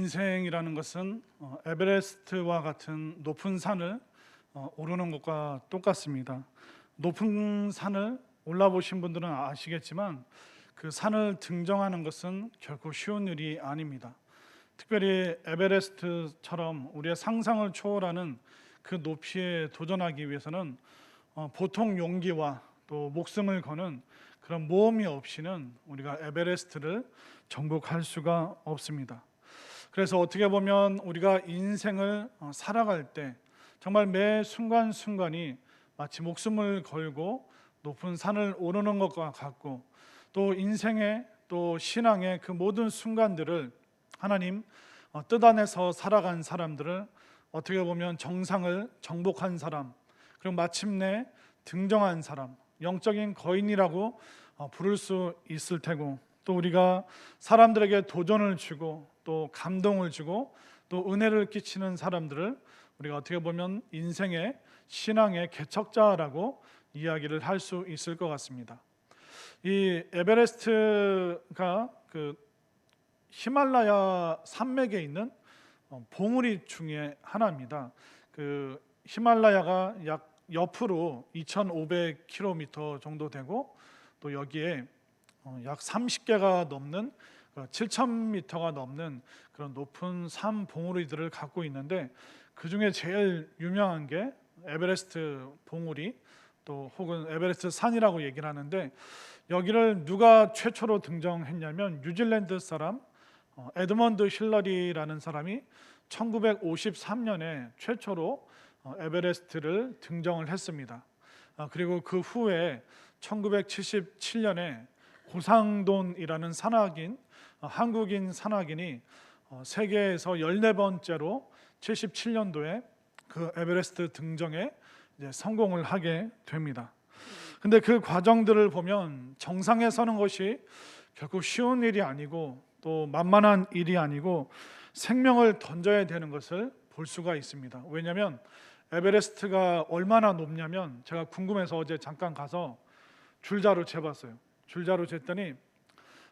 인생이라는 것은 에베레스트와 같은 높은 산을 오르는 것과 똑같습니다. 높은 산을 올라보신 분들은 아시겠지만 그 산을 등정하는 것은 결코 쉬운 일이 아닙니다. 특별히 에베레스트처럼 우리의 상상을 초월하는 그 높이에 도전하기 위해서는 보통 용기와 또 목숨을 거는 그런 모험이 없이는 우리가 에베레스트를 정복할 수가 없습니다. 그래서 어떻게 보면 우리가 인생을 살아갈 때 정말 매 순간순간이 마치 목숨을 걸고 높은 산을 오르는 것과 같고, 또 인생의 또 신앙의 그 모든 순간들을 하나님 뜻 안에서 살아간 사람들을 어떻게 보면 정상을 정복한 사람, 그리고 마침내 등정한 사람, 영적인 거인이라고 부를 수 있을 테고, 또 우리가 사람들에게 도전을 주고 또 감동을 주고 또 은혜를 끼치는 사람들을 우리가 어떻게 보면 인생의 신앙의 개척자라고 이야기를 할 수 있을 것 같습니다. 이 에베레스트가 그 히말라야 산맥에 있는 봉우리 중에 하나입니다. 그 히말라야가 약 옆으로 2,500km 정도 되고, 또 여기에 약 30개가 넘는 7,000m가 넘는 그런 높은 산 봉우리들을 갖고 있는데, 그 중에 제일 유명한 게 에베레스트 봉우리, 또 혹은 에베레스트 산이라고 얘기를 하는데, 여기를 누가 최초로 등정했냐면 뉴질랜드 사람 에드먼드 힐러리라는 사람이 1953년에 최초로 에베레스트를 등정을 했습니다. 그리고 그 후에 1977년에 고상돈이라는 산악인, 한국인 산악인이 세계에서 14번째로 77년도에 그 에베레스트 등정에 이제 성공을 하게 됩니다. 근데 그 과정들을 보면 정상에 서는 것이 결코 쉬운 일이 아니고 또 만만한 일이 아니고 생명을 던져야 되는 것을 볼 수가 있습니다. 왜냐하면 에베레스트가 얼마나 높냐면, 제가 궁금해서 어제 잠깐 가서 줄자로 재봤어요. 줄자로 쟀더니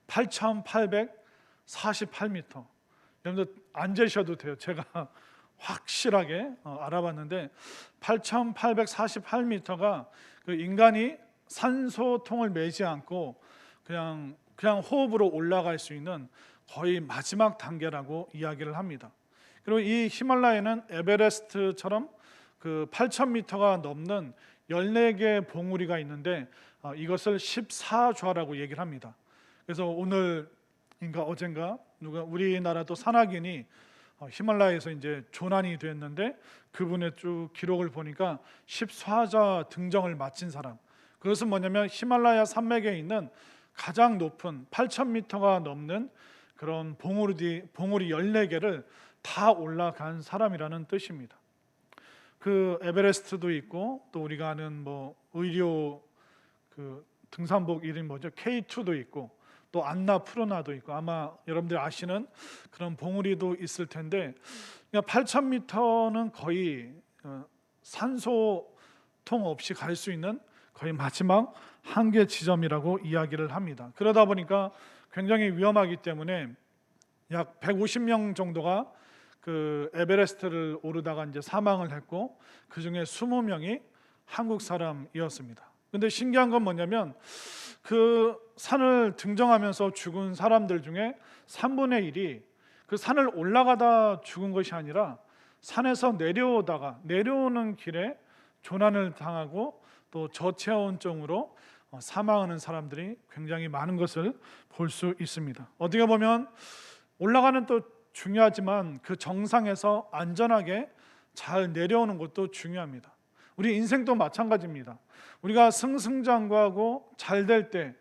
8,848m. 여러분들 안 재셔도 돼요. 제가 확실하게 알아봤는데 8,848m가 그 인간이 산소통을 매지 않고 그냥 호흡으로 올라갈 수 있는 거의 마지막 단계라고 이야기를 합니다. 그리고 이 히말라야는 에베레스트처럼 그 8,000m가 넘는 14개 봉우리가 있는데 이것을 14좌라고 얘기를 합니다. 그래서 오늘인가 어젠가 누가 우리나라도 산악인이 히말라야에서 이제 조난이 됐는데, 그분의 쭉 기록을 보니까 14좌 등정을 마친 사람, 그것은 뭐냐면 히말라야 산맥에 있는 가장 높은 8,000m가 넘는 그런 봉우리 14개를 다 올라간 사람이라는 뜻입니다. 그 에베레스트도 있고, 또 우리가 아는 뭐 의료 그 등산복 이름이 뭐죠? K2도 있고, 또 안나푸르나도 있고, 아마 여러분들 아시는 그런 봉우리도 있을 텐데, 8,000m는 거의 산소통 없이 갈 수 있는 거의 마지막 한계 지점이라고 이야기를 합니다. 그러다 보니까 굉장히 위험하기 때문에 약 150명 정도가 그 에베레스트를 오르다가 이제 사망을 했고, 그 중에 20명이 한국 사람이었습니다. 근데 신기한 건 뭐냐면, 그 산을 등정하면서 죽은 사람들 중에 3분의 1이 그 산을 올라가다 죽은 것이 아니라 산에서 내려오는 길에 조난을 당하고 또 저체온증으로 사망하는 사람들이 굉장히 많은 것을 볼 수 있습니다. 어떻게 보면 올라가는 또 중요하지만 그 정상에서 안전하게 잘 내려오는 것도 중요합니다. 우리 인생도 마찬가지입니다. 우리가 승승장구하고 잘 될 때,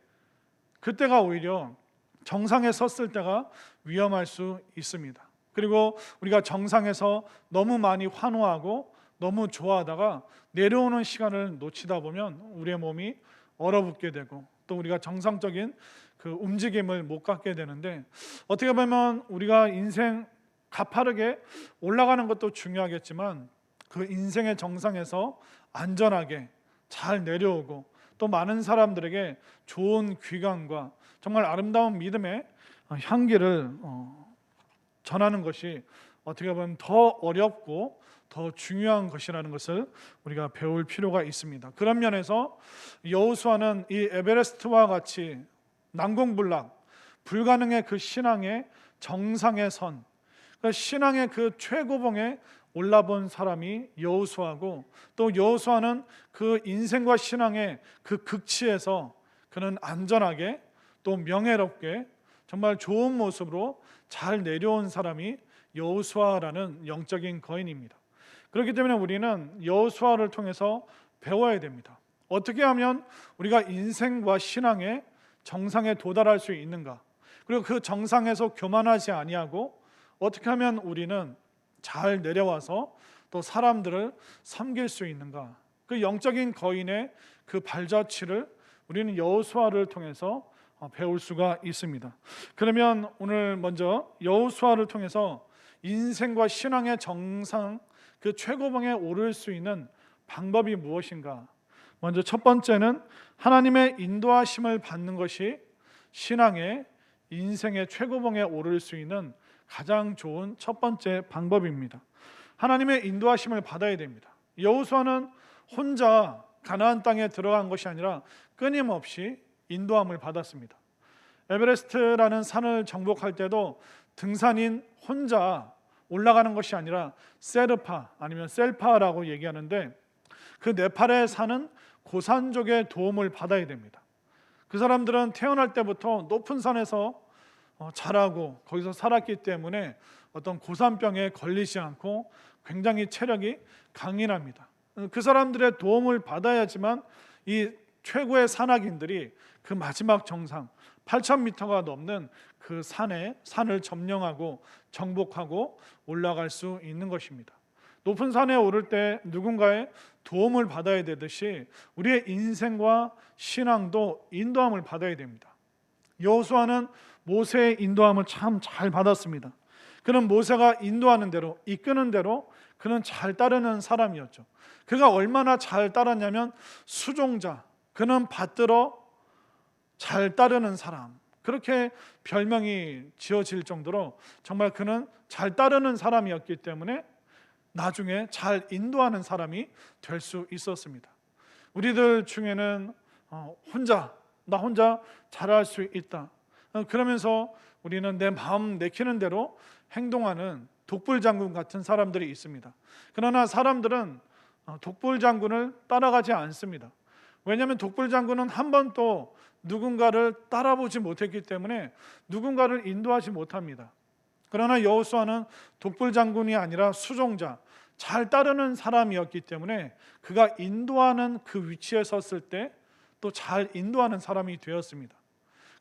그때가 오히려 정상에 섰을 때가 위험할 수 있습니다. 그리고 우리가 정상에서 너무 많이 환호하고 너무 좋아하다가 내려오는 시간을 놓치다 보면 우리의 몸이 얼어붙게 되고, 또 우리가 정상적인 그 움직임을 못 갖게 되는데, 어떻게 보면 우리가 인생 가파르게 올라가는 것도 중요하겠지만 그 인생의 정상에서 안전하게 잘 내려오고, 또 많은 사람들에게 좋은 귀감과 정말 아름다운 믿음의 향기를 전하는 것이 어떻게 보면 더 어렵고 더 중요한 것이라는 것을 우리가 배울 필요가 있습니다. 그런 면에서 여호수아는 이 에베레스트와 같이 난공불락 불가능의 그 신앙의 정상에 선, 그러니까 신앙의 그 최고봉에 올라본 사람이 여호수아고, 또 여호수아는 그 인생과 신앙의 그 극치에서 그는 안전하게 또 명예롭게 정말 좋은 모습으로 잘 내려온 사람이 여호수아라는 영적인 거인입니다. 그렇기 때문에 우리는 여호수아를 통해서 배워야 됩니다. 어떻게 하면 우리가 인생과 신앙의 정상에 도달할 수 있는가? 그리고 그 정상에서 교만하지 아니하고 어떻게 하면 우리는 잘 내려와서 또 사람들을 섬길 수 있는가? 그 영적인 거인의 그 발자취를 우리는 여호수아를 통해서 배울 수가 있습니다. 그러면 오늘 먼저 여호수아를 통해서 인생과 신앙의 정상 그 최고봉에 오를 수 있는 방법이 무엇인가? 먼저 첫 번째는 하나님의 인도하심을 받는 것이 신앙의 인생의 최고봉에 오를 수 있는 가장 좋은 첫 번째 방법입니다. 하나님의 인도하심을 받아야 됩니다. 여호수아는 혼자 가나안 땅에 들어간 것이 아니라 끊임없이 인도함을 받았습니다. 에베레스트라는 산을 정복할 때도 등산인 혼자 올라가는 것이 아니라 세르파 아니면 셀파라고 얘기하는데, 그 네팔에 사는 고산족의 도움을 받아야 됩니다. 그 사람들은 태어날 때부터 높은 산에서 자라고 거기서 살았기 때문에 어떤 고산병에 걸리지 않고 굉장히 체력이 강인합니다. 그 사람들의 도움을 받아야지만 이 최고의 산악인들이 그 마지막 정상 8,000m가 넘는 그 산을 점령하고 정복하고 올라갈 수 있는 것입니다. 높은 산에 오를 때 누군가의 도움을 받아야 되듯이 우리의 인생과 신앙도 인도함을 받아야 됩니다. 여호수아는 모세의 인도함을 참 잘 받았습니다. 그는 모세가 인도하는 대로, 이끄는 대로 그는 잘 따르는 사람이었죠. 그가 얼마나 잘 따랐냐면 수종자, 그는 받들어 잘 따르는 사람, 그렇게 별명이 지어질 정도로 정말 그는 잘 따르는 사람이었기 때문에 나중에 잘 인도하는 사람이 될 수 있었습니다. 우리들 중에는 나 혼자 잘할 수 있다, 그러면서 우리는 내 마음 내키는 대로 행동하는 독불장군 같은 사람들이 있습니다. 그러나 사람들은 독불장군을 따라가지 않습니다. 왜냐하면 독불장군은 한 번도 누군가를 따라보지 못했기 때문에 누군가를 인도하지 못합니다. 그러나 여호수아는 독불장군이 아니라 수종자, 잘 따르는 사람이었기 때문에 그가 인도하는 그 위치에 섰을 때 또 잘 인도하는 사람이 되었습니다.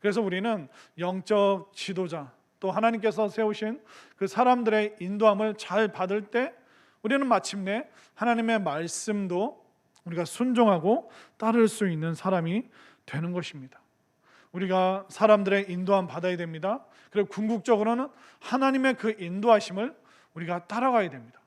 그래서 우리는 영적 지도자, 또 하나님께서 세우신 그 사람들의 인도함을 잘 받을 때 우리는 마침내 하나님의 말씀도 우리가 순종하고 따를 수 있는 사람이 되는 것입니다. 우리가 사람들의 인도함 받아야 됩니다. 그리고 궁극적으로는 하나님의 그 인도하심을 우리가 따라가야 됩니다.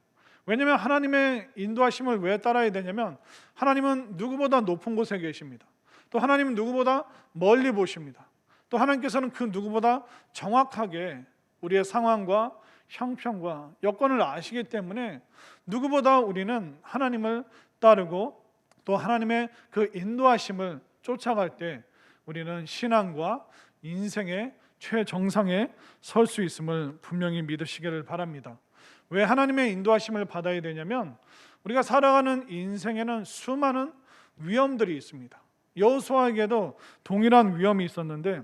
왜냐하면 하나님의 인도하심을 왜 따라야 되냐면 하나님은 누구보다 높은 곳에 계십니다. 또 하나님은 누구보다 멀리 보십니다. 또 하나님께서는 그 누구보다 정확하게 우리의 상황과 형편과 여건을 아시기 때문에 누구보다 우리는 하나님을 따르고 또 하나님의 그 인도하심을 쫓아갈 때 우리는 신앙과 인생의 최정상에 설 수 있음을 분명히 믿으시기를 바랍니다. 왜 하나님의 인도하심을 받아야 되냐면 우리가 살아가는 인생에는 수많은 위험들이 있습니다. 여호수아에게도 동일한 위험이 있었는데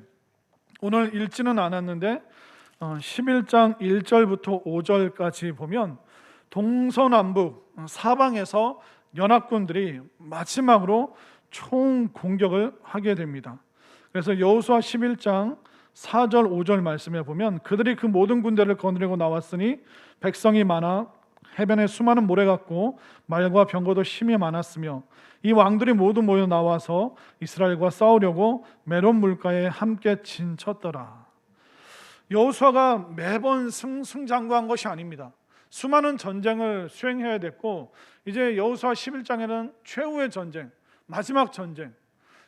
오늘 읽지는 않았는데 11장 1절부터 5절까지 보면 동서남북 사방에서 연합군들이 마지막으로 총 공격을 하게 됩니다. 그래서 여호수아 11장 4절 5절 말씀에 보면 그들이 그 모든 군대를 거느리고 나왔으니 백성이 많아 해변에 수많은 모래 같고 말과 병거도 심히 많았으며 이 왕들이 모두 모여 나와서 이스라엘과 싸우려고 메론 물가에 함께 진쳤더라. 여호수아가 매번 승승장구한 것이 아닙니다. 수많은 전쟁을 수행해야 됐고 이제 여호수아 11장에는 최후의 전쟁, 마지막 전쟁,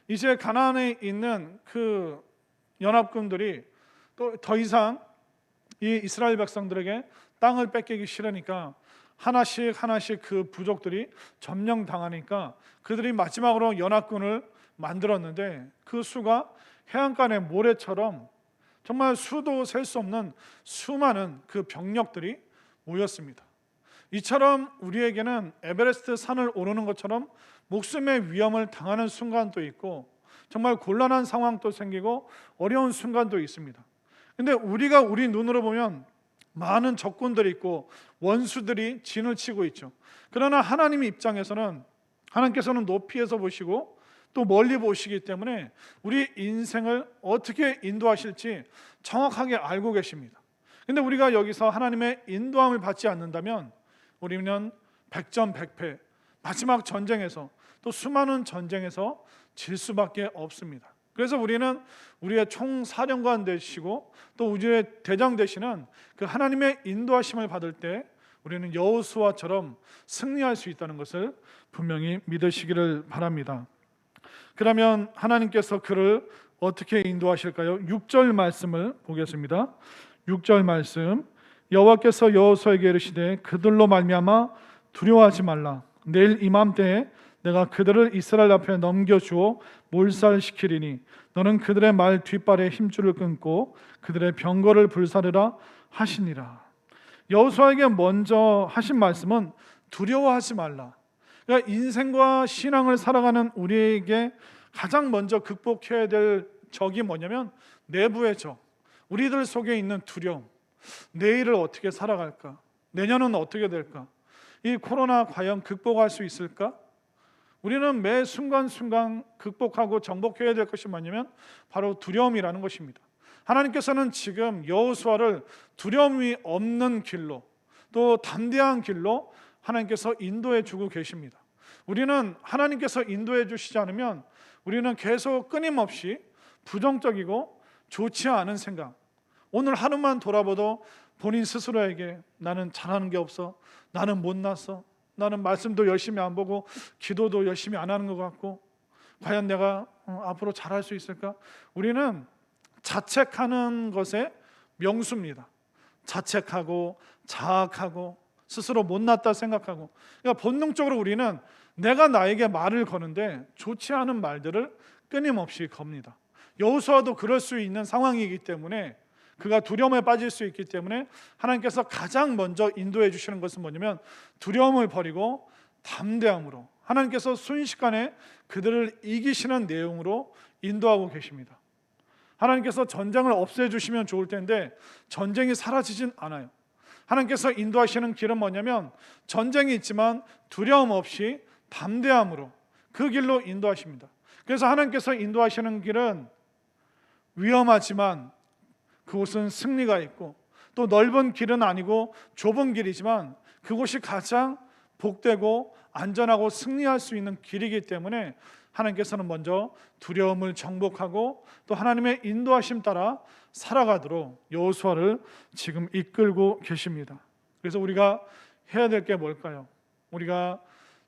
이제 가나안에 있는 그 연합군들이 또 더 이상 이 이스라엘 백성들에게 땅을 뺏기기 싫으니까 하나씩 하나씩 그 부족들이 점령당하니까 그들이 마지막으로 연합군을 만들었는데 그 수가 해안가의 모래처럼 정말 수도 셀 수 없는 수많은 그 병력들이 모였습니다. 이처럼 우리에게는 에베레스트 산을 오르는 것처럼 목숨의 위험을 당하는 순간도 있고 정말 곤란한 상황도 생기고 어려운 순간도 있습니다. 근데 우리가 우리 눈으로 보면 많은 적군들이 있고 원수들이 진을 치고 있죠. 그러나 하나님 입장에서는 하나님께서는 높이에서 보시고 또 멀리 보시기 때문에 우리 인생을 어떻게 인도하실지 정확하게 알고 계십니다. 근데 우리가 여기서 하나님의 인도함을 받지 않는다면 우리는 백전백패, 마지막 전쟁에서 또 수많은 전쟁에서 질 수밖에 없습니다. 그래서 우리는 우리의 총사령관 되시고 또 우리의 대장 되시는 그 하나님의 인도하심을 받을 때 우리는 여호수아처럼 승리할 수 있다는 것을 분명히 믿으시기를 바랍니다. 그러면 하나님께서 그를 어떻게 인도하실까요? 6절 말씀을 보겠습니다. 6절 말씀, 여호와께서 여호수아에게 이르시되 그들로 말미암아 두려워하지 말라. 내일 이맘때에 내가 그들을 이스라엘 앞에 넘겨주어 몰살시키리니 너는 그들의 말 뒷발에 힘줄을 끊고 그들의 병거를 불사르라 하시니라. 여호수아에게 먼저 하신 말씀은 두려워하지 말라. 그러니까 인생과 신앙을 살아가는 우리에게 가장 먼저 극복해야 될 적이 뭐냐면 내부의 적, 우리들 속에 있는 두려움. 내일을 어떻게 살아갈까? 내년은 어떻게 될까? 이 코로나 과연 극복할 수 있을까? 우리는 매 순간순간 극복하고 정복해야 될 것이 뭐냐면 바로 두려움이라는 것입니다. 하나님께서는 지금 여호수아를 두려움이 없는 길로 또 담대한 길로 하나님께서 인도해 주고 계십니다. 우리는 하나님께서 인도해 주시지 않으면 우리는 계속 끊임없이 부정적이고 좋지 않은 생각, 오늘 하루만 돌아봐도 본인 스스로에게 나는 잘하는 게 없어, 나는 못났어, 나는 말씀도 열심히 안 보고 기도도 열심히 안 하는 것 같고 과연 내가 앞으로 잘할 수 있을까? 우리는 자책하는 것의 명수입니다. 자책하고 자학하고 스스로 못났다 생각하고, 그러니까 본능적으로 우리는 내가 나에게 말을 거는데 좋지 않은 말들을 끊임없이 겁니다. 여호수아도 그럴 수 있는 상황이기 때문에 그가 두려움에 빠질 수 있기 때문에 하나님께서 가장 먼저 인도해 주시는 것은 뭐냐면 두려움을 버리고 담대함으로 하나님께서 순식간에 그들을 이기시는 내용으로 인도하고 계십니다. 하나님께서 전쟁을 없애주시면 좋을 텐데 전쟁이 사라지진 않아요. 하나님께서 인도하시는 길은 뭐냐면 전쟁이 있지만 두려움 없이 담대함으로 그 길로 인도하십니다. 그래서 하나님께서 인도하시는 길은 위험하지만 그곳은 승리가 있고 또 넓은 길은 아니고 좁은 길이지만 그곳이 가장 복되고 안전하고 승리할 수 있는 길이기 때문에 하나님께서는 먼저 두려움을 정복하고 또 하나님의 인도하심 따라 살아가도록 여호수아를 지금 이끌고 계십니다. 그래서 우리가 해야 될 게 뭘까요? 우리가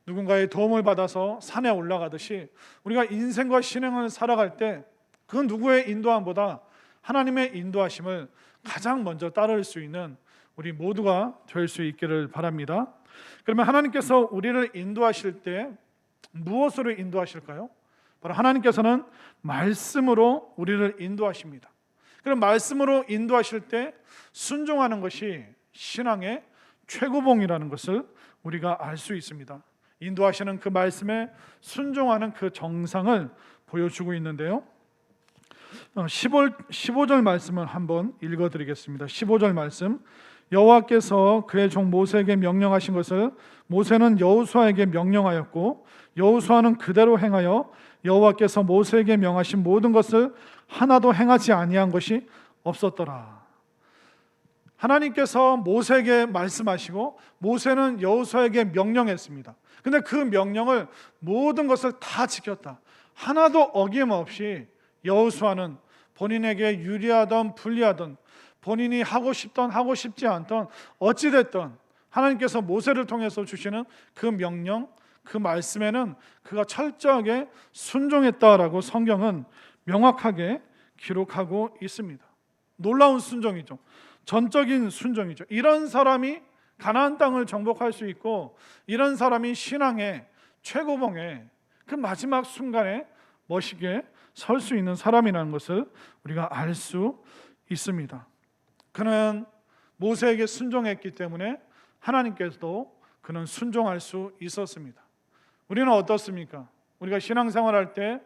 누군가의 도움을 받아서 산에 올라가듯이 우리가 인생과 신앙을 살아갈 때 그 누구의 인도함보다 하나님의 인도하심을 가장 먼저 따를 수 있는 우리 모두가 될 수 있기를 바랍니다. 그러면 하나님께서 우리를 인도하실 때 무엇으로 인도하실까요? 바로 하나님께서는 말씀으로 우리를 인도하십니다. 그럼 말씀으로 인도하실 때 순종하는 것이 신앙의 최고봉이라는 것을 우리가 알 수 있습니다. 인도하시는 그 말씀에 순종하는 그 정상을 보여주고 있는데요. 15절 말씀을 한번 읽어드리겠습니다. 15절 말씀, 여호와께서 그의 종 모세에게 명령하신 것을 모세는 여호수아에게 명령하였고 여호수아는 그대로 행하여 여호와께서 모세에게 명하신 모든 것을 하나도 행하지 아니한 것이 없었더라. 하나님께서 모세에게 말씀하시고 모세는 여호수아에게 명령했습니다. 근데 그 명령을 모든 것을 다 지켰다. 하나도 어김없이 여호수아는 본인에게 유리하던 불리하던 본인이 하고 싶던 하고 싶지 않던 어찌됐던 하나님께서 모세를 통해서 주시는 그 명령, 그 말씀에는 그가 철저하게 순종했다라고 성경은 명확하게 기록하고 있습니다. 놀라운 순종이죠. 전적인 순종이죠. 이런 사람이 가나안 땅을 정복할 수 있고, 이런 사람이 신앙의 최고봉에 그 마지막 순간에 멋있게 설 수 있는 사람이라는 것을 우리가 알 수 있습니다. 그는 모세에게 순종했기 때문에 하나님께서도 그는 순종할 수 있었습니다. 우리는 어떻습니까? 우리가 신앙생활할 때,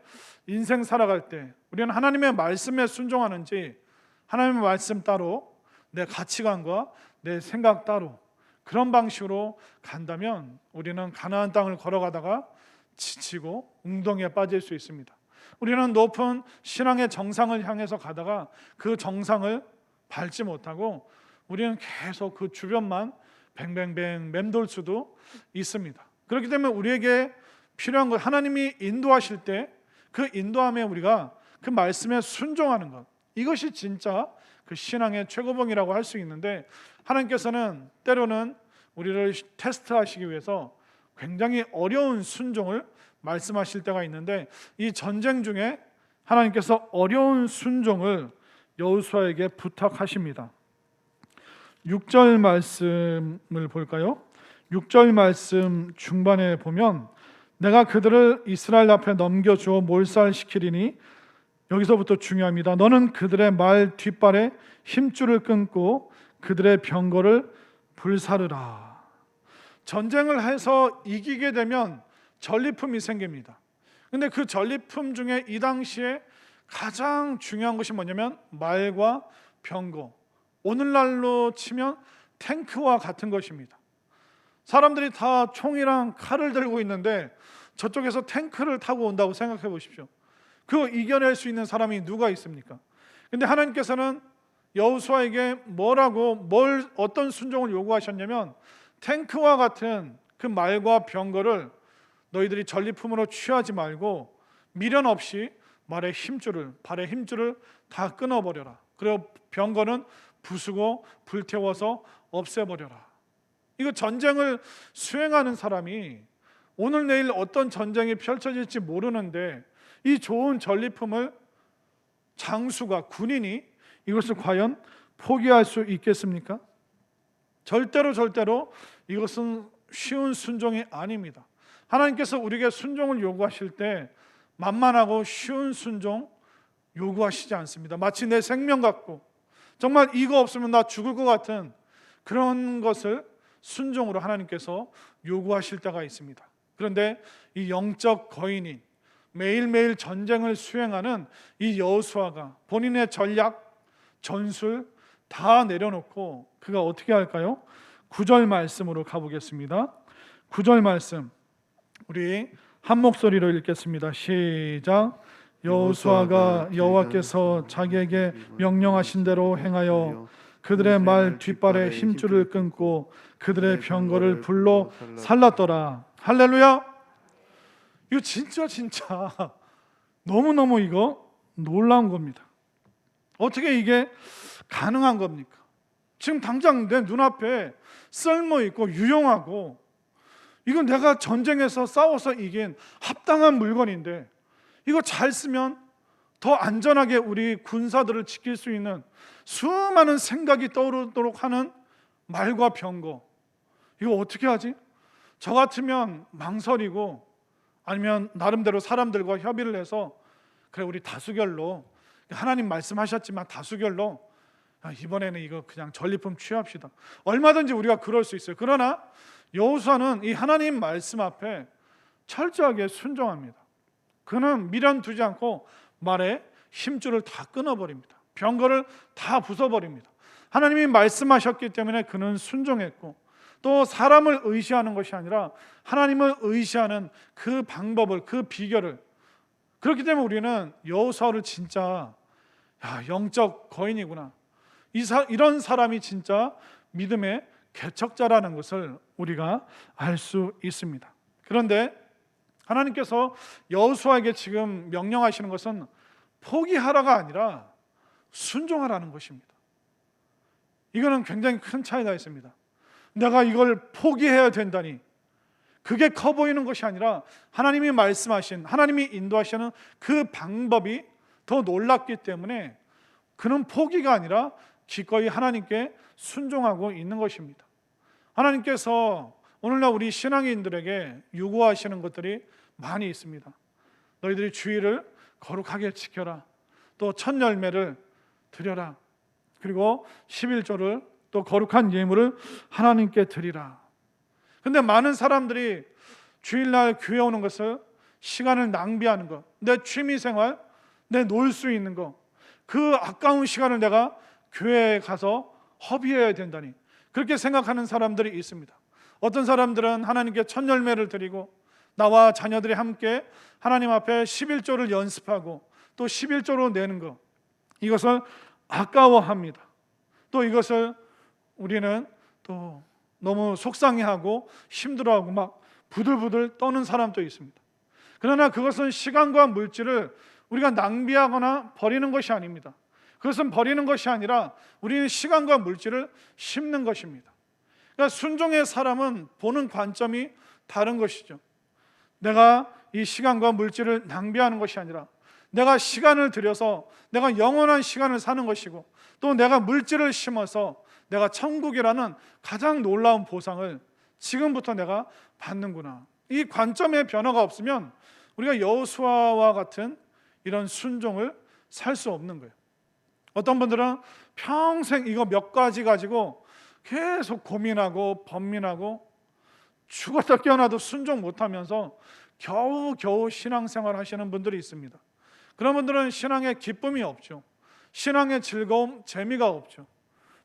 인생 살아갈 때 우리는 하나님의 말씀에 순종하는지, 하나님의 말씀 따로 내 가치관과 내 생각 따로 그런 방식으로 간다면 우리는 가나안 땅을 걸어가다가 지치고 웅덩이에 빠질 수 있습니다. 우리는 높은 신앙의 정상을 향해서 가다가 그 정상을 밟지 못하고 우리는 계속 그 주변만 뱅뱅뱅 맴돌 수도 있습니다. 그렇기 때문에 우리에게 필요한 것, 하나님이 인도하실 때 그 인도함에 우리가 그 말씀에 순종하는 것, 이것이 진짜 그 신앙의 최고봉이라고 할 수 있는데, 하나님께서는 때로는 우리를 테스트하시기 위해서 굉장히 어려운 순종을 말씀하실 때가 있는데, 이 전쟁 중에 하나님께서 어려운 순종을 여호수아에게 부탁하십니다. 6절 말씀을 볼까요? 6절 말씀 중반에 보면 내가 그들을 이스라엘 앞에 넘겨주어 몰살시키리니, 여기서부터 중요합니다. 너는 그들의 말 뒷발에 힘줄을 끊고 그들의 병거를 불사르라. 전쟁을 해서 이기게 되면 전리품이 생깁니다. 근데 그 전리품 중에 이 당시에 가장 중요한 것이 뭐냐면 말과 병거, 오늘날로 치면 탱크와 같은 것입니다. 사람들이 다 총이랑 칼을 들고 있는데 저쪽에서 탱크를 타고 온다고 생각해 보십시오. 그거 이겨낼 수 있는 사람이 누가 있습니까? 근데 하나님께서는 여호수아에게 어떤 순종을 요구하셨냐면, 탱크와 같은 그 말과 병거를 너희들이 전리품으로 취하지 말고 미련 없이 발의 힘줄을 다 끊어버려라. 그리고 병거는 부수고 불태워서 없애버려라. 이거 전쟁을 수행하는 사람이 오늘 내일 어떤 전쟁이 펼쳐질지 모르는데 이 좋은 전리품을 장수가, 군인이 이것을 과연 포기할 수 있겠습니까? 절대로 이것은 쉬운 순종이 아닙니다. 하나님께서 우리에게 순종을 요구하실 때 만만하고 쉬운 순종 요구하시지 않습니다. 마치 내 생명 같고 정말 이거 없으면 나 죽을 것 같은 그런 것을 순종으로 하나님께서 요구하실 때가 있습니다. 그런데 이 영적 거인인, 매일매일 전쟁을 수행하는 이 여호수아가 본인의 전략, 전술 다 내려놓고 그가 어떻게 할까요? 9절 말씀으로 가보겠습니다. 9절 말씀 우리 한 목소리로 읽겠습니다. 시작. 여호수아가 여호와께서 자기에게 명령하신 대로 행하여 그들의 말 뒷발에 힘줄을 끊고 그들의 병거를 불로 살랐더라. 할렐루야. 이거 진짜 너무너무 이거 놀라운 겁니다. 어떻게 이게 가능한 겁니까? 지금 당장 내 눈앞에 쓸모있고 유용하고 이건 내가 전쟁에서 싸워서 이긴 합당한 물건인데 이거 잘 쓰면 더 안전하게 우리 군사들을 지킬 수 있는 수많은 생각이 떠오르도록 하는 말과 병거, 이거 어떻게 하지? 저 같으면 망설이고 아니면 나름대로 사람들과 협의를 해서 그래 우리 다수결로, 하나님 말씀하셨지만 다수결로 이번에는 이거 그냥 전리품 취합시다. 얼마든지 우리가 그럴 수 있어요. 그러나 여호수아는 이 하나님 말씀 앞에 철저하게 순종합니다. 그는 미련 두지 않고 말에 힘줄을 다 끊어버립니다. 병거를 다 부숴버립니다. 하나님이 말씀하셨기 때문에 그는 순종했고, 또 사람을 의지하는 것이 아니라 하나님을 의지하는 그 방법을, 그 비결을, 그렇기 때문에 우리는 여호수아를 진짜 영적 거인이구나, 이런 사람이 진짜 믿음의 개척자라는 것을 우리가 알 수 있습니다. 그런데 하나님께서 여호수아에게 지금 명령하시는 것은 포기하라가 아니라 순종하라는 것입니다. 이거는 굉장히 큰 차이가 있습니다. 내가 이걸 포기해야 된다니, 그게 커 보이는 것이 아니라 하나님이 말씀하신, 하나님이 인도하시는 그 방법이 더 놀랍기 때문에 그는 포기가 아니라 기꺼이 하나님께 순종하고 있는 것입니다. 하나님께서 오늘날 우리 신앙인들에게 요구하시는 것들이 많이 있습니다. 너희들이 주일을 거룩하게 지켜라. 또 첫 열매를 드려라. 그리고 11조를 또 거룩한 예물을 하나님께 드리라. 근데 많은 사람들이 주일날 교회 오는 것을 시간을 낭비하는 것, 내 취미생활, 내 놀 수 있는 것, 그 아까운 시간을 내가 교회에 가서 허비해야 된다니, 그렇게 생각하는 사람들이 있습니다. 어떤 사람들은 하나님께 첫 열매를 드리고 나와 자녀들이 함께 하나님 앞에 11조를 연습하고 또 11조로 내는 것, 이것을 아까워합니다. 또 이것을 우리는 또 너무 속상해하고 힘들어하고 막 부들부들 떠는 사람도 있습니다. 그러나 그것은 시간과 물질을 우리가 낭비하거나 버리는 것이 아닙니다. 그것은 버리는 것이 아니라 우리는 시간과 물질을 심는 것입니다. 그러니까 순종의 사람은 보는 관점이 다른 것이죠. 내가 이 시간과 물질을 낭비하는 것이 아니라 내가 시간을 들여서 내가 영원한 시간을 사는 것이고, 또 내가 물질을 심어서 내가 천국이라는 가장 놀라운 보상을 지금부터 내가 받는구나. 이 관점의 변화가 없으면 우리가 여호수아와 같은 이런 순종을 살 수 없는 거예요. 어떤 분들은 평생 이거 몇 가지 가지고 계속 고민하고 번민하고 죽었다 깨어나도 순종 못하면서 겨우겨우 신앙생활 하시는 분들이 있습니다. 그런 분들은 신앙에 기쁨이 없죠. 신앙의 즐거움, 재미가 없죠.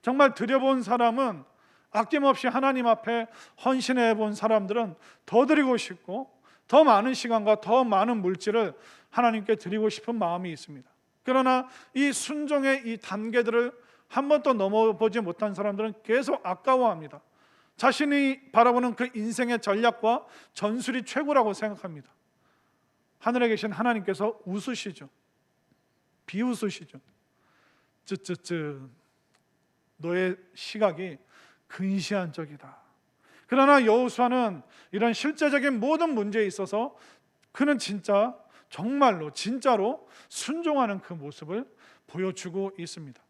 정말 드려본 사람은, 아낌없이 하나님 앞에 헌신해 본 사람들은 더 드리고 싶고 더 많은 시간과 더 많은 물질을 하나님께 드리고 싶은 마음이 있습니다. 그러나 이 순종의 이 단계들을 한 번도 넘어보지 못한 사람들은 계속 아까워합니다. 자신이 바라보는 그 인생의 전략과 전술이 최고라고 생각합니다. 하늘에 계신 하나님께서 웃으시죠. 비웃으시죠. 쯔쯔쯔, 너의 시각이 근시안적이다. 그러나 여호수아는 이런 실제적인 모든 문제에 있어서 그는 진짜 정말로 진짜로 순종하는 그 모습을 보여주고 있습니다.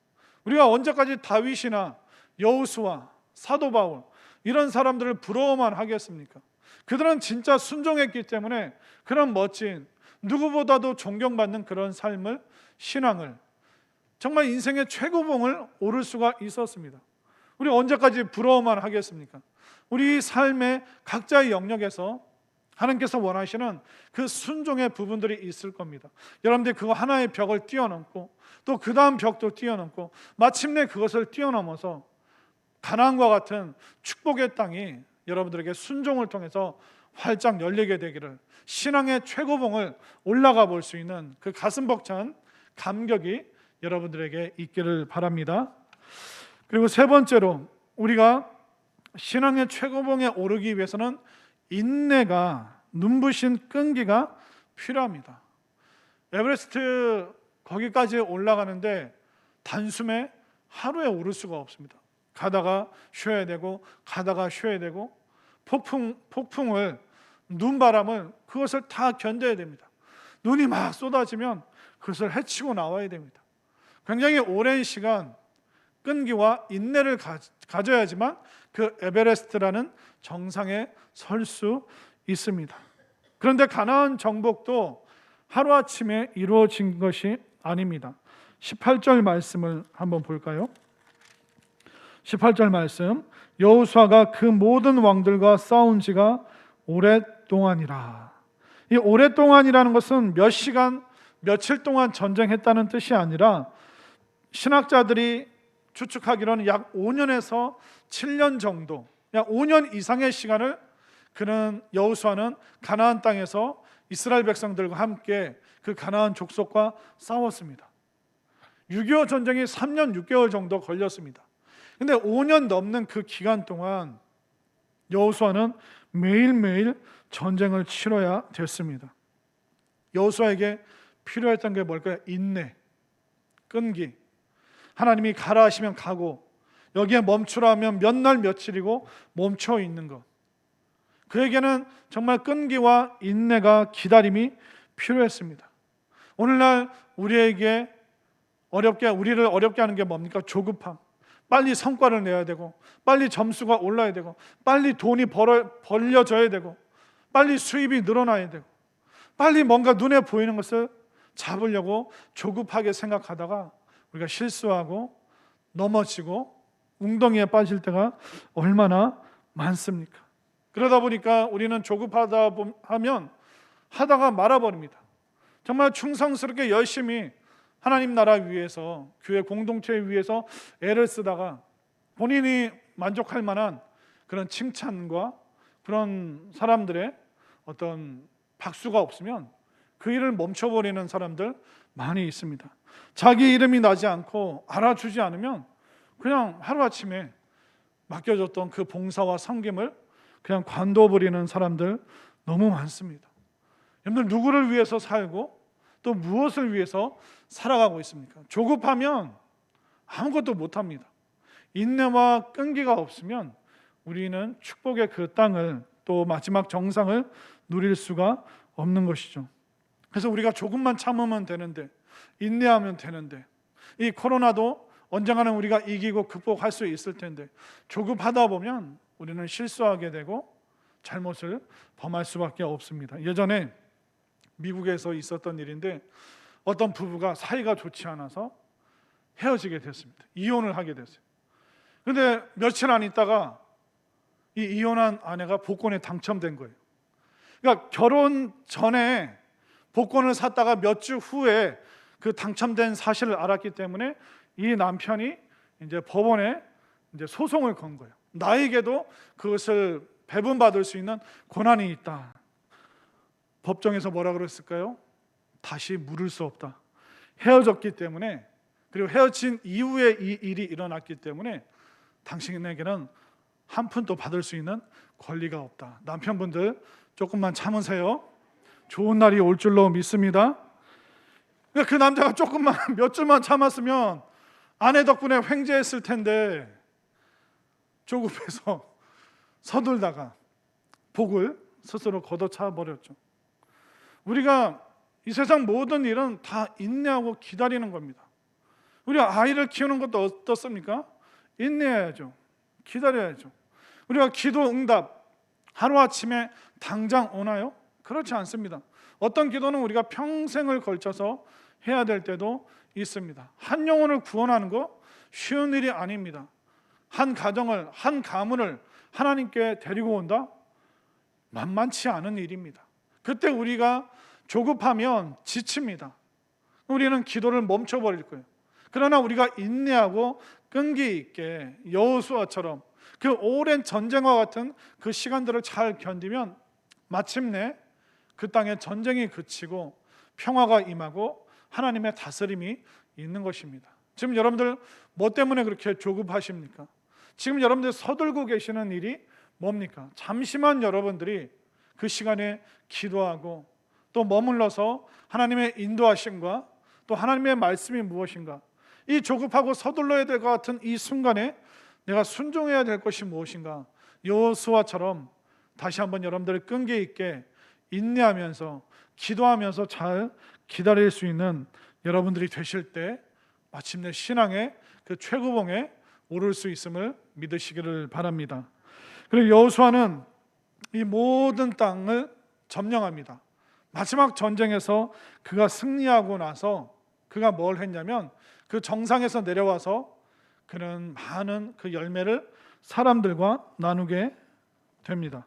우리가 언제까지 다윗이나 여호수아, 사도 바울 이런 사람들을 부러워만 하겠습니까? 그들은 진짜 순종했기 때문에 그런 멋진, 누구보다도 존경받는 그런 삶을, 신앙을, 정말 인생의 최고봉을 오를 수가 있었습니다. 우리 언제까지 부러워만 하겠습니까? 우리 삶의 각자의 영역에서 하나님께서 원하시는 그 순종의 부분들이 있을 겁니다. 여러분들이 그거 하나의 벽을 뛰어넘고 또 그 다음 벽도 뛰어넘고 마침내 그것을 뛰어넘어서 가나안과 같은 축복의 땅이 여러분들에게 순종을 통해서 활짝 열리게 되기를, 신앙의 최고봉을 올라가 볼 수 있는 그 가슴 벅찬 감격이 여러분들에게 있기를 바랍니다. 그리고 세 번째로, 우리가 신앙의 최고봉에 오르기 위해서는 인내가, 눈부신 끈기가 필요합니다. 에베레스트 거기까지 올라가는데 단숨에 하루에 오를 수가 없습니다. 가다가 쉬어야 되고 가다가 쉬어야 되고 폭풍을, 눈바람을, 그것을 다 견뎌야 됩니다. 눈이 막 쏟아지면 그것을 헤치고 나와야 됩니다. 굉장히 오랜 시간 끈기와 인내를 가져야지만 그 에베레스트라는 정상에 설 수 있습니다. 그런데 가나안 정복도 하루아침에 이루어진 것이 아닙니다. 18절 말씀을 한번 볼까요? 18절 말씀, 여호수아가 그 모든 왕들과 싸운 지가 오랫동안이라. 이 오랫동안이라는 것은 몇 시간, 며칠 동안 전쟁했다는 뜻이 아니라 신학자들이 추측하기로는 약 5년에서 7년 정도, 약 5년 이상의 시간을 그는, 여호수아는 가나안 땅에서 이스라엘 백성들과 함께 그 가나안 족속과 싸웠습니다. 6.25 전쟁이 3년 6개월 정도 걸렸습니다. 근데 5년 넘는 그 기간 동안 여호수아는 매일매일 전쟁을 치러야 됐습니다. 여호수아에게 필요했던 게 뭘까요? 인내, 끈기. 하나님이 가라 하시면 가고, 여기에 멈추라 하면 몇 날 며칠이고 멈춰 있는 것. 그에게는 정말 끈기와 인내가, 기다림이 필요했습니다. 오늘날 우리에게 우리를 어렵게 하는 게 뭡니까? 조급함. 빨리 성과를 내야 되고, 빨리 점수가 올라야 되고, 빨리 돈이 벌려져야 되고, 빨리 수입이 늘어나야 되고, 빨리 뭔가 눈에 보이는 것을 잡으려고 조급하게 생각하다가 우리가 실수하고 넘어지고 웅덩이에 빠질 때가 얼마나 많습니까? 그러다 보니까 우리는 조급하다 하면 하다가 말아버립니다. 정말 충성스럽게 열심히 하나님 나라 위해서, 교회 공동체 위해서 애를 쓰다가 본인이 만족할 만한 그런 칭찬과 그런 사람들의 어떤 박수가 없으면 그 일을 멈춰버리는 사람들 많이 있습니다. 자기 이름이 나지 않고 알아주지 않으면 그냥 하루아침에 맡겨졌던 그 봉사와 섬김을 그냥 관둬버리는 사람들 너무 많습니다. 여러분들 누구를 위해서 살고 또 무엇을 위해서 살아가고 있습니까? 조급하면 아무것도 못합니다. 인내와 끈기가 없으면 우리는 축복의 그 땅을, 또 마지막 정상을 누릴 수가 없는 것이죠. 그래서 우리가 조금만 참으면 되는데, 인내하면 되는데, 이 코로나도 언젠가는 우리가 이기고 극복할 수 있을 텐데 조급하다 보면 우리는 실수하게 되고 잘못을 범할 수밖에 없습니다. 예전에 미국에서 있었던 일인데 어떤 부부가 사이가 좋지 않아서 헤어지게 됐습니다. 이혼을 하게 됐어요. 그런데 며칠 안 있다가 이 이혼한 아내가 복권에 당첨된 거예요. 그러니까 결혼 전에 복권을 샀다가 몇 주 후에 그 당첨된 사실을 알았기 때문에 이 남편이 이제 법원에 이제 소송을 건 거예요. 나에게도 그것을 배분받을 수 있는 권한이 있다. 법정에서 뭐라 그랬을까요? 다시 물을 수 없다. 헤어졌기 때문에, 그리고 헤어진 이후에 이 일이 일어났기 때문에 당신에게는 한 푼도 받을 수 있는 권리가 없다. 남편분들 조금만 참으세요. 좋은 날이 올 줄로 믿습니다. 그 남자가 조금만 몇 주만 참았으면 아내 덕분에 횡재했을 텐데 조급해서 서둘다가 복을 스스로 걷어차 버렸죠. 우리가 이 세상 모든 일은 다 인내하고 기다리는 겁니다. 우리가 아이를 키우는 것도 어떻습니까? 인내해야죠. 기다려야죠. 우리가 기도 응답 하루아침에 당장 오나요? 그렇지 않습니다. 어떤 기도는 우리가 평생을 걸쳐서 해야 될 때도 있습니다. 한 영혼을 구원하는 거 쉬운 일이 아닙니다. 한 가정을, 한 가문을 하나님께 데리고 온다? 만만치 않은 일입니다. 그때 우리가 조급하면 지칩니다. 우리는 기도를 멈춰버릴 거예요. 그러나 우리가 인내하고 끈기 있게 여호수아처럼 그 오랜 전쟁과 같은 그 시간들을 잘 견디면 마침내 그 땅에 전쟁이 그치고 평화가 임하고 하나님의 다스림이 있는 것입니다. 지금 여러분들 뭐 때문에 그렇게 조급하십니까? 지금 여러분들 서둘고 계시는 일이 뭡니까? 잠시만 여러분들이 그 시간에 기도하고 또 머물러서 하나님의 인도하심과 또 하나님의 말씀이 무엇인가, 이 조급하고 서둘러야 될 것 같은 이 순간에 내가 순종해야 될 것이 무엇인가, 여호수아처럼 다시 한번 여러분들을 끈기 있게 인내하면서 기도하면서 잘 기다릴 수 있는 여러분들이 되실 때 마침내 신앙의 그 최고봉에 오를 수 있음을 믿으시기를 바랍니다. 그리고 여호수아는 이 모든 땅을 점령합니다. 마지막 전쟁에서 그가 승리하고 나서 그가 뭘 했냐면 그 정상에서 내려와서 그는 많은 그 열매를 사람들과 나누게 됩니다.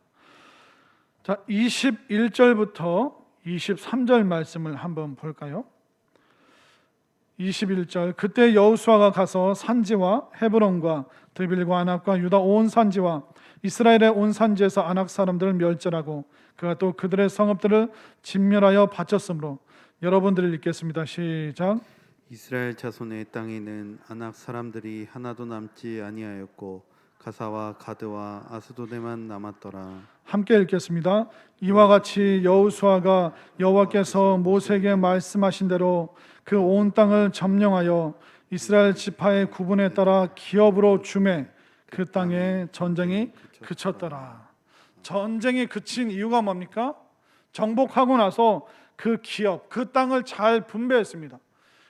자, 21절부터 23절 말씀을 한번 볼까요? 21절, 그때 여호수아가 가서 산지와 헤브론과 드빌과 아낙과 유다 온 산지와 이스라엘의 온 산지에서 아낙 사람들을 멸절하고 그가 또 그들의 성읍들을 진멸하여 바쳤으므로. 여러분들이 읽겠습니다. 시작. 이스라엘 자손의 땅에는 아낙 사람들이 하나도 남지 아니하였고 가사와 가드와 아스도데만 남았더라. 함께 읽겠습니다. 이와 같이 여호수아가 여호와께서 모세에게 말씀하신 대로 그 온 땅을 점령하여 이스라엘 지파의 구분에 따라 기업으로 주매 그 땅에 전쟁이 그쳤더라. 전쟁이 그친 이유가 뭡니까? 정복하고 나서 그 기업, 그 땅을 잘 분배했습니다.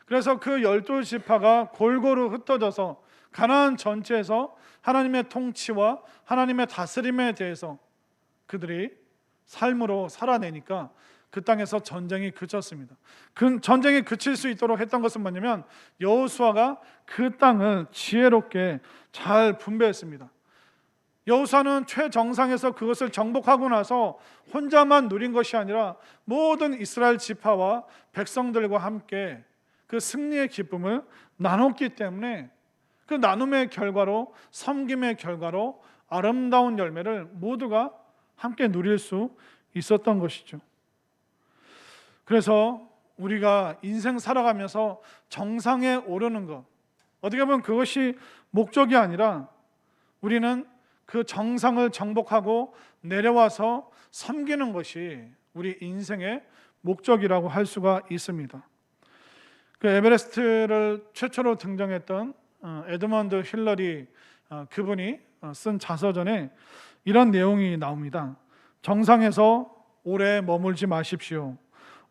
그래서 그 12지파가 골고루 흩어져서 가나안 전체에서 하나님의 통치와 하나님의 다스림에 대해서 그들이 삶으로 살아내니까 그 땅에서 전쟁이 그쳤습니다. 그 전쟁이 그칠 수 있도록 했던 것은 뭐냐면 여호수아가 그 땅을 지혜롭게 잘 분배했습니다. 여호수아는 최정상에서 그것을 정복하고 나서 혼자만 누린 것이 아니라 모든 이스라엘 지파와 백성들과 함께 그 승리의 기쁨을 나눴기 때문에 그 나눔의 결과로, 섬김의 결과로 아름다운 열매를 모두가 함께 누릴 수 있었던 것이죠. 그래서 우리가 인생 살아가면서 정상에 오르는 것, 어떻게 보면 그것이 목적이 아니라 우리는 그 정상을 정복하고 내려와서 섬기는 것이 우리 인생의 목적이라고 할 수가 있습니다. 그 에베레스트를 최초로 등정했던 에드먼드 힐러리 그분이 쓴 자서전에 이런 내용이 나옵니다. 정상에서 오래 머물지 마십시오.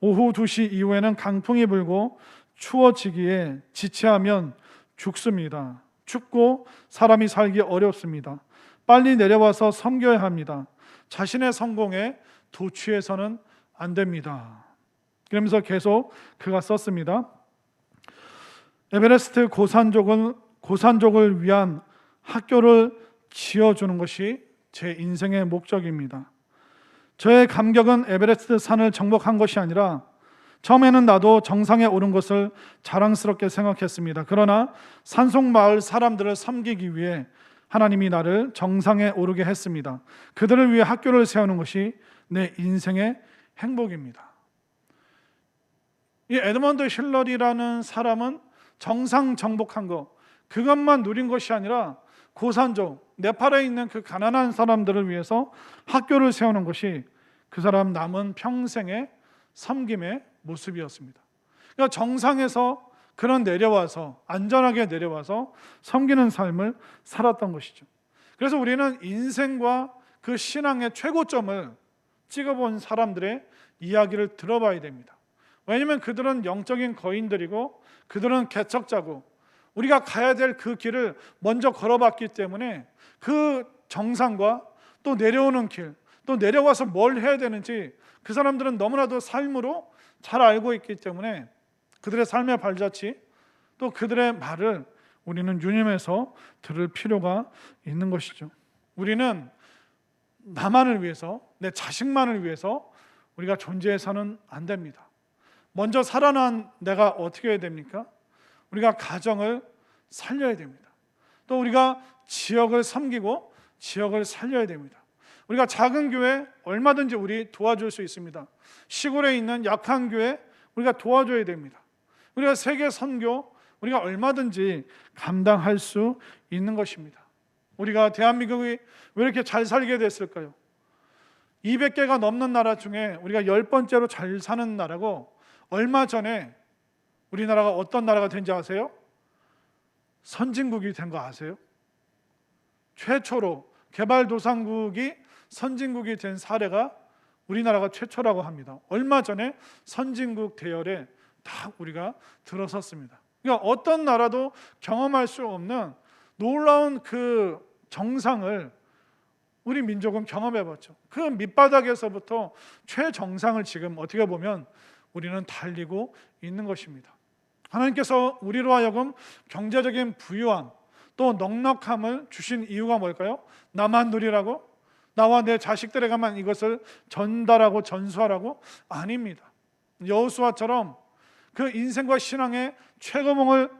오후 2시 이후에는 강풍이 불고 추워지기에 지체하면 죽습니다. 춥고 사람이 살기 어렵습니다. 빨리 내려와서 섬겨야 합니다. 자신의 성공에 도취해서는 안 됩니다. 그러면서 계속 그가 썼습니다. 에베레스트 고산족을 위한 학교를 지어주는 것이 제 인생의 목적입니다. 저의 감격은 에베레스트 산을 정복한 것이 아니라 처음에는 나도 정상에 오른 것을 자랑스럽게 생각했습니다. 그러나 산속마을 사람들을 섬기기 위해 하나님이 나를 정상에 오르게 했습니다. 그들을 위해 학교를 세우는 것이 내 인생의 행복입니다. 이 에드먼드 힐러리라는 사람은 정상 정복한 것, 그것만 누린 것이 아니라 고산족, 네팔에 있는 그 가난한 사람들을 위해서 학교를 세우는 것이 그 사람 남은 평생의 섬김의 모습이었습니다. 그러니까 정상에서 그런 내려와서 안전하게 내려와서 섬기는 삶을 살았던 것이죠. 그래서 우리는 인생과 그 신앙의 최고점을 찍어본 사람들의 이야기를 들어봐야 됩니다. 왜냐하면 그들은 영적인 거인들이고 그들은 개척자고 우리가 가야 될 그 길을 먼저 걸어봤기 때문에 그 정상과 또 내려오는 길, 또 내려와서 뭘 해야 되는지 그 사람들은 너무나도 삶으로 잘 알고 있기 때문에 그들의 삶의 발자취 또 그들의 말을 우리는 유념해서 들을 필요가 있는 것이죠. 우리는 나만을 위해서, 내 자식만을 위해서 우리가 존재해서는 안 됩니다. 먼저 살아난 내가 어떻게 해야 됩니까? 우리가 가정을 살려야 됩니다. 또 우리가 지역을 섬기고 지역을 살려야 됩니다. 우리가 작은 교회 얼마든지 우리 도와줄 수 있습니다. 시골에 있는 약한 교회 우리가 도와줘야 됩니다. 우리가 세계 선교 우리가 얼마든지 감당할 수 있는 것입니다. 우리가 대한민국이 왜 이렇게 잘 살게 됐을까요? 200개가 넘는 나라 중에 우리가 10번째로 잘 사는 나라고, 얼마 전에 우리나라가 어떤 나라가 된지 아세요? 선진국이 된 거 아세요? 최초로 개발도상국이 선진국이 된 사례가 우리나라가 최초라고 합니다. 얼마 전에 선진국 대열에 다 우리가 들어섰습니다. 그러니까 어떤 나라도 경험할 수 없는 놀라운 그 정상을 우리 민족은 경험해봤죠. 그 밑바닥에서부터 최정상을 지금 어떻게 보면 우리는 달리고 있는 것입니다. 하나님께서 우리로 하여금 경제적인 부유함 또 넉넉함을 주신 이유가 뭘까요? 나만 누리라고? 나와 내 자식들에게만 이것을 전달하고 전수하라고? 아닙니다. 여호수아처럼 그 인생과 신앙의 최고봉을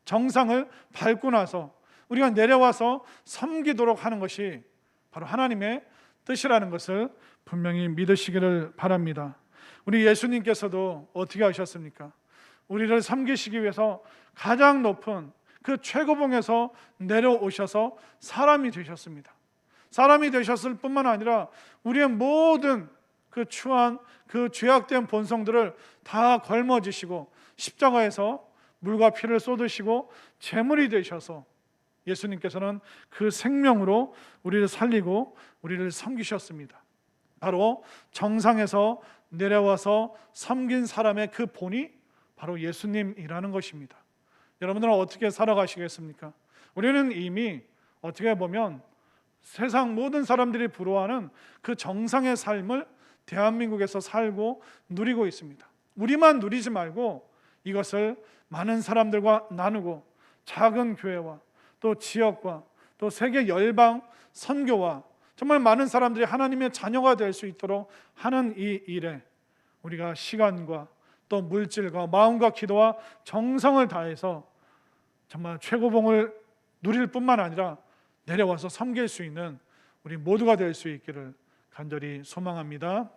정상을 밟고 나서 우리가 내려와서 섬기도록 하는 것이 바로 하나님의 뜻이라는 것을 분명히 믿으시기를 바랍니다. 우리 예수님께서도 어떻게 하셨습니까? 우리를 섬기시기 위해서 가장 높은 그 최고봉에서 내려오셔서 사람이 되셨습니다. 사람이 되셨을 뿐만 아니라 우리의 모든 그 추한 그 죄악된 본성들을 다 걸머지시고 십자가에서 물과 피를 쏟으시고 제물이 되셔서 예수님께서는 그 생명으로 우리를 살리고 우리를 섬기셨습니다. 바로 정상에서 내려와서 섬긴 사람의 그 본이 바로 예수님이라는 것입니다. 여러분들은 어떻게 살아가시겠습니까? 우리는 이미 어떻게 보면 세상 모든 사람들이 부러워하는 그 정상의 삶을 대한민국에서 살고 누리고 있습니다. 우리만 누리지 말고 이것을 많은 사람들과 나누고 작은 교회와 또 지역과 또 세계 열방 선교와 정말 많은 사람들이 하나님의 자녀가 될 수 있도록 하는 이 일에 우리가 시간과 또 물질과 마음과 기도와 정성을 다해서 정말 최고봉을 누릴 뿐만 아니라 내려와서 섬길 수 있는 우리 모두가 될 수 있기를 간절히 소망합니다.